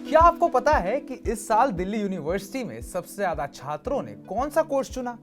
क्या आपको पता है कि इस साल दिल्ली यूनिवर्सिटी में सबसे ज्यादा छात्रों ने कौन सा कोर्स चुना?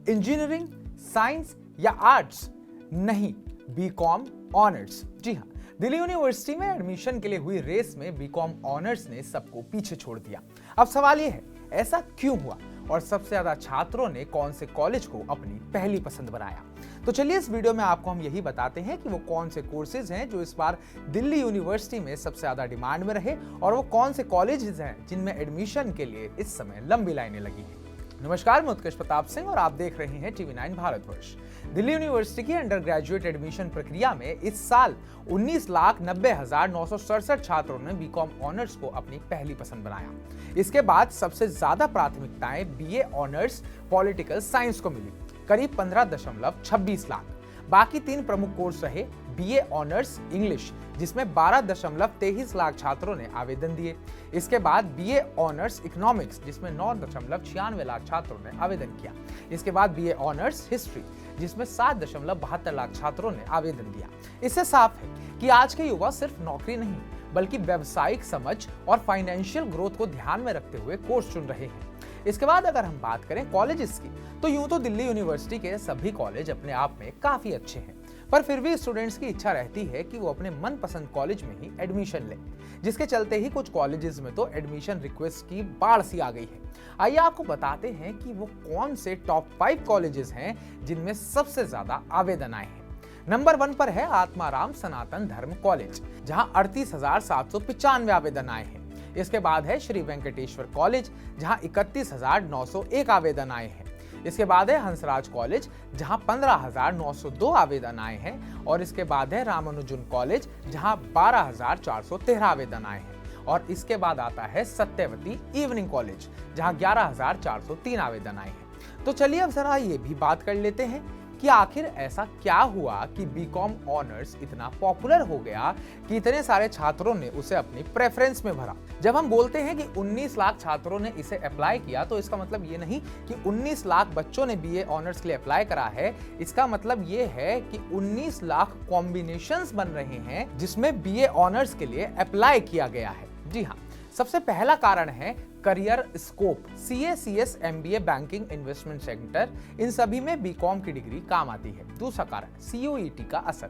इंजीनियरिंग, साइंस या आर्ट्स? नहीं, बीकॉम ऑनर्स। जी हाँ, दिल्ली यूनिवर्सिटी में एडमिशन के लिए हुई रेस में बीकॉम ऑनर्स ने सबको पीछे छोड़ दिया। अब सवाल यह है, ऐसा क्यों हुआ और सबसे ज्यादा छात्रों ने कौन से कॉलेज को अपनी पहली पसंद बनाया? तो चलिए इस वीडियो में आपको हम यही बताते हैं कि वो कौन से कोर्सेज हैं जो इस बार दिल्ली यूनिवर्सिटी में सबसे ज्यादा डिमांड में रहे और वो कौन से कॉलेजेस हैं जिनमें एडमिशन के लिए इस समय लंबी लाइनें लगी हैं। नमस्कार, मैं उत्कर्ष प्रताप सिंह और आप देख रहे हैं TV9 भारतवर्ष। दिल्ली यूनिवर्सिटी की अंडर ग्रेजुएट एडमिशन प्रक्रिया में इस साल 19,90,967 छात्रों ने बीकॉम ऑनर्स को अपनी पहली पसंद बनाया। इसके बाद सबसे ज्यादा प्राथमिकताएं BA ऑनर्स पॉलिटिकल साइंस को मिली, करीब 15.26 लाख। बाकी तीन प्रमुख कोर्स रहे BA ऑनर्स इंग्लिश, जिसमें 12.23 लाख छात्रों ने आवेदन दिए। इसके बाद BA ऑनर्स इकोनॉमिक्स, जिसमें 9.96 लाख छात्रों ने आवेदन किया। इसके बाद BA ऑनर्स हिस्ट्री, जिसमें 7.72 लाख छात्रों ने आवेदन दिया। इससे साफ है कि आज के युवा सिर्फ नौकरी नहीं बल्कि व्यावसायिक समझ और फाइनेंशियल ग्रोथ को ध्यान में रखते हुए कोर्स चुन रहे हैं। इसके बाद अगर हम बात करें कॉलेजेस की, तो यूं तो दिल्ली यूनिवर्सिटी के सभी कॉलेज अपने आप में काफी अच्छे हैं, पर फिर भी स्टूडेंट्स की इच्छा रहती है कि वो अपने मनपसंद कॉलेज में ही एडमिशन लें, जिसके चलते ही कुछ कॉलेजेस में तो एडमिशन रिक्वेस्ट की बाढ़ सी आ गई है। आइए आपको बताते हैं कि वो कौन से टॉप 5 कॉलेजेस हैं जिनमें सबसे ज्यादा आवेदन आए हैं। नंबर 1 पर है आत्माराम सनातन धर्म कॉलेज, जहां 38,795 आवेदन आए हैं। इसके बाद है श्री वेंकटेश्वर कॉलेज, जहां 31,901 आवेदन आए हैं। इसके बाद है हंसराज कॉलेज, जहां 15,902 आवेदन आए हैं। और इसके बाद है रामानुजन कॉलेज, जहां 12,413 आवेदन आए हैं। और इसके बाद आता है सत्यवती इवनिंग कॉलेज, जहां 11,403 आवेदन आए हैं। तो चलिए अब जरा ये भी बात कर लेते हैं कि आखिर ऐसा क्या हुआ कि बीकॉम ऑनर्स इतना पॉपुलर हो गया कि इतने सारे छात्रों ने उसे अपनी प्रेफरेंस में भरा। जब हम बोलते हैं कि 19 लाख छात्रों ने इसे अप्लाई किया, तो इसका मतलब ये नहीं कि 19 लाख बच्चों ने BA ऑनर्स के लिए अप्लाई करा है। इसका मतलब ये है कि 19 लाख कॉम्बिनेशंस बन रहे हैं जिसमें BA ऑनर्स के लिए अप्लाई किया गया है। जी हाँ, सबसे पहला कारण है career scope. CA, CS, MBA, banking, investment sector, इन सभी में बीकॉम की डिग्री काम आती है। दूसरा कारण CUET का असर।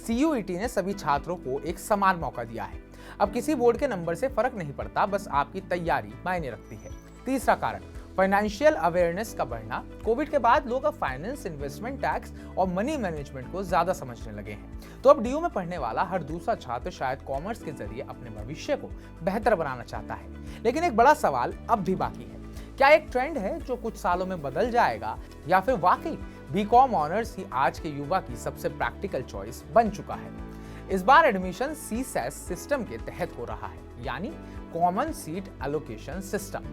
CUET ने सभी छात्रों को एक समान मौका दिया है। अब किसी बोर्ड के नंबर से फर्क नहीं पड़ता, बस आपकी तैयारी मायने रखती है। तीसरा कारण फाइनेंशियल अवेयरनेस का बढ़ना। कोविड के बाद लोग अब फाइनेंस, इन्वेस्टमेंट, टैक्स और मनी मैनेजमेंट को ज्यादा समझने लगे हैं। तो अब DU में पढ़ने वाला हर दूसरा छात्र शायद कॉमर्स के जरिए अपने भविष्य को बेहतर बनाना चाहता है। लेकिन एक बड़ा सवाल अब भी बाकी है, क्या एक ट्रेंड है जो कुछ सालों में बदल जाएगा, या फिर वाकई बीकॉम ऑनर्स ही आज के युवा की सबसे प्रैक्टिकल चॉइस बन चुका है? इस बार एडमिशन CSAS सिस्टम के तहत हो रहा है, यानी कॉमन सीट एलोकेशन सिस्टम,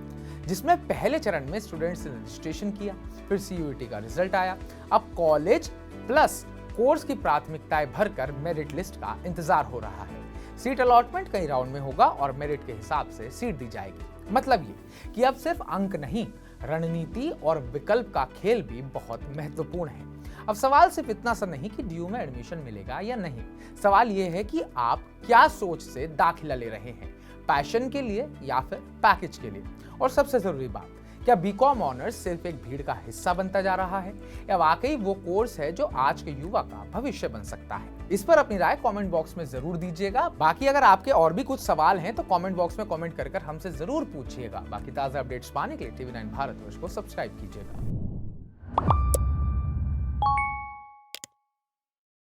जिसमें पहले चरण में स्टूडेंट्स ने रजिस्ट्रेशन किया, फिर CUET का रिजल्ट आया। अब कॉलेज प्लस कोर्स की प्राथमिकताएं भरकर मेरिट लिस्ट का इंतजार हो रहा है। सीट अलॉटमेंट कई राउंड में होगा और मेरिट के हिसाब से सीट दी जाएगी। मतलब ये कि अब सिर्फ अंक नहीं, रणनीति और विकल्प का खेल भी बहुत महत्वपूर्ण है। अब सवाल सिर्फ इतना सा नहीं कि DU में एडमिशन मिलेगा या नहीं, सवाल ये है कि आप क्या सोच से दाखिला ले रहे हैं, पैशन के लिए या फिर पैकेज के लिए। और सबसे जरूरी बात, क्या बीकॉम ऑनर्स सिर्फ एक भीड़ का हिस्सा बनता जा रहा है, या वाकई वो कोर्स है जो आज के युवा का भविष्य बन सकता है? इस पर अपनी राय कमेंट बॉक्स में जरूर दीजिएगा। बाकी अगर आपके और भी कुछ सवाल हैं तो कमेंट बॉक्स में कमेंट कर हमसे जरूर पूछिएगा। बाकी ताजा अपडेट्स पाने के लिए TV9 भारतवर्ष को सब्सक्राइब कीजिएगा।